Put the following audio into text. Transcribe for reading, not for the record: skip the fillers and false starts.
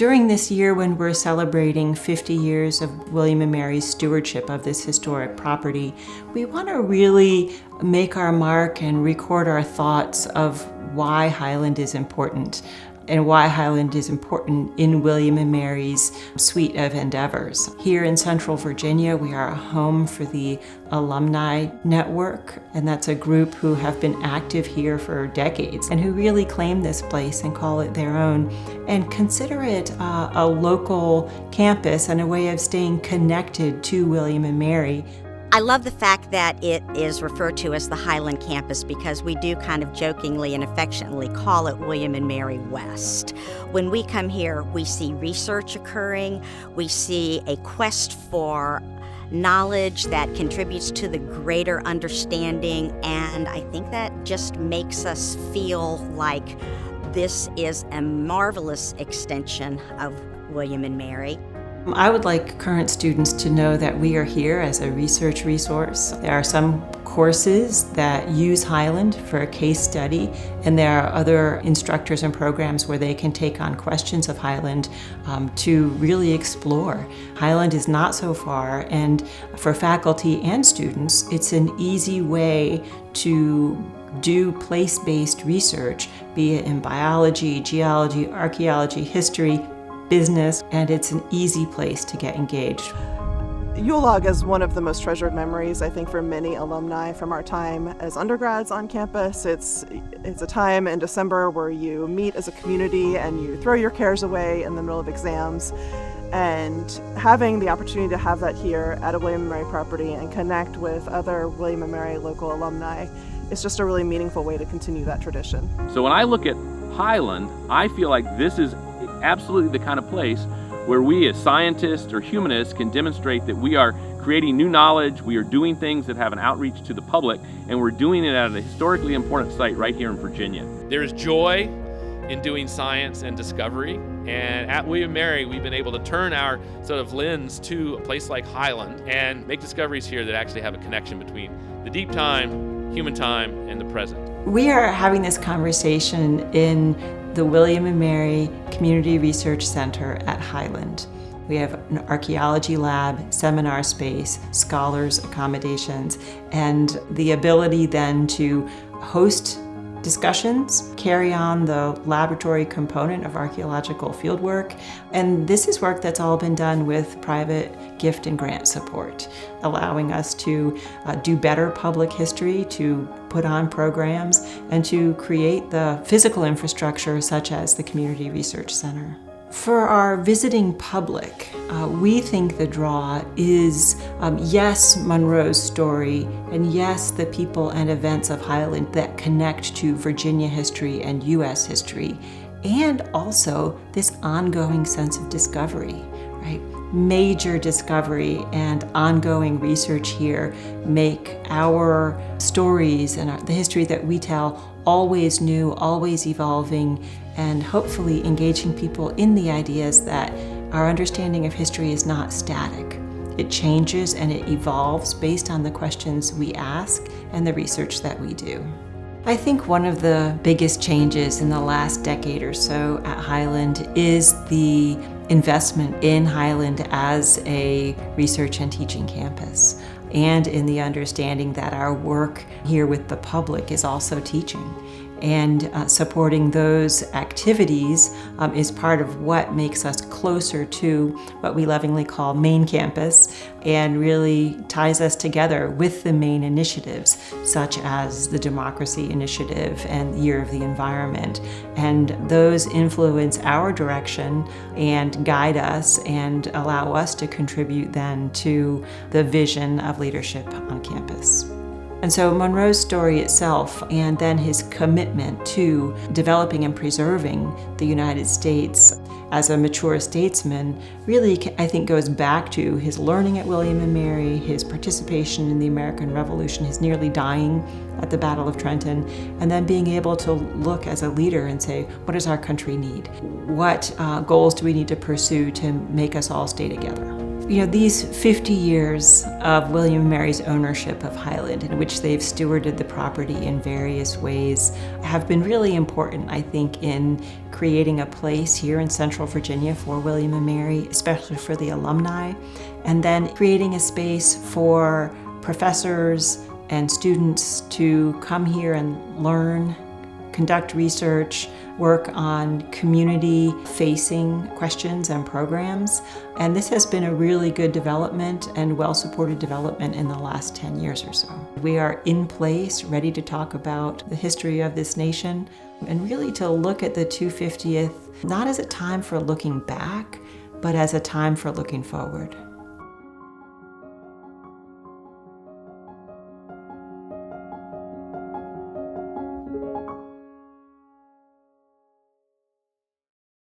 During this year when we're celebrating 50 years of William and Mary's stewardship of this historic property, we want to really make our mark and record our thoughts of why Highland is important and why Highland is important in William and Mary's suite of endeavors. Here in Central Virginia, we are a home for the Alumni Network, and that's a group who have been active here for decades and who really claim this place and call it their own and consider it a local campus and a way of staying connected to William and Mary. I love the fact that it is referred to as the Highland campus because we do kind of jokingly and affectionately call it William and Mary West. When we come here, we see research occurring, we see a quest for knowledge that contributes to the greater understanding, and I think that just makes us feel like this is a marvelous extension of William and Mary. I would like current students to know that we are here as a research resource. There are some courses that use Highland for a case study, and there are other instructors and programs where they can take on questions of Highland to really explore. Highland is not so far, and for faculty and students, it's an easy way to do place-based research, be it in biology, geology, archaeology, history, business, and it's an easy place to get engaged. Yule log is one of the most treasured memories, I think, for many alumni from our time as undergrads on campus. It's a time in December where you meet as a community and you throw your cares away in the middle of exams. And having the opportunity to have that here at a William & Mary property and connect with other William & Mary local alumni is just a really meaningful way to continue that tradition. So when I look at Highland, I feel like this is absolutely the kind of place where we as scientists or humanists can demonstrate that we are creating new knowledge, we are doing things that have an outreach to the public, and we're doing it at a historically important site right here in Virginia. There's joy in doing science and discovery, and at William & Mary we've been able to turn our sort of lens to a place like Highland and make discoveries here that actually have a connection between the deep time, human time, and the present. We are having this conversation in the William and Mary Community Research Center at Highland. We have an archaeology lab, seminar space, scholars accommodations, and the ability then to host discussions, carry on the laboratory component of archaeological fieldwork, and this is work that's all been done with private gift and grant support, allowing us to do better public history, to put on programs, and to create the physical infrastructure such as the Community Research Center. For our visiting public, we think the draw is, yes, Monroe's story, and yes, the people and events of Highland that connect to Virginia history and U.S. history, and also this ongoing sense of discovery, right? Major discovery and ongoing research here make our stories and the history that we tell always new, always evolving, and hopefully engaging people in the ideas that our understanding of history is not static. It changes and it evolves based on the questions we ask and the research that we do. I think one of the biggest changes in the last decade or so at Highland is the investment in Highland as a research and teaching campus, and in the understanding that our work here with the public is also teaching. And supporting those activities is part of what makes us closer to what we lovingly call main campus and really ties us together with the main initiatives, such as the Democracy Initiative and Year of the Environment. And those influence our direction and guide us and allow us to contribute then to the vision of leadership on campus. And so Monroe's story itself, and then his commitment to developing and preserving the United States as a mature statesman, really, I think, goes back to his learning at William and Mary, his participation in the American Revolution, his nearly dying at the Battle of Trenton, and then being able to look as a leader and say, what does our country need? What goals do we need to pursue to make us all stay together? These 50 years of William and Mary's ownership of Highland, in which they've stewarded the property in various ways, have been really important, I think, in creating a place here in Central Virginia for William and Mary, especially for the alumni, and then creating a space for professors and students to come here and learn, conduct research, work on community-facing questions and programs. And this has been a really good development and well-supported development in the last 10 years or so. We are in place, ready to talk about the history of this nation, and really to look at the 250th, not as a time for looking back, but as a time for looking forward.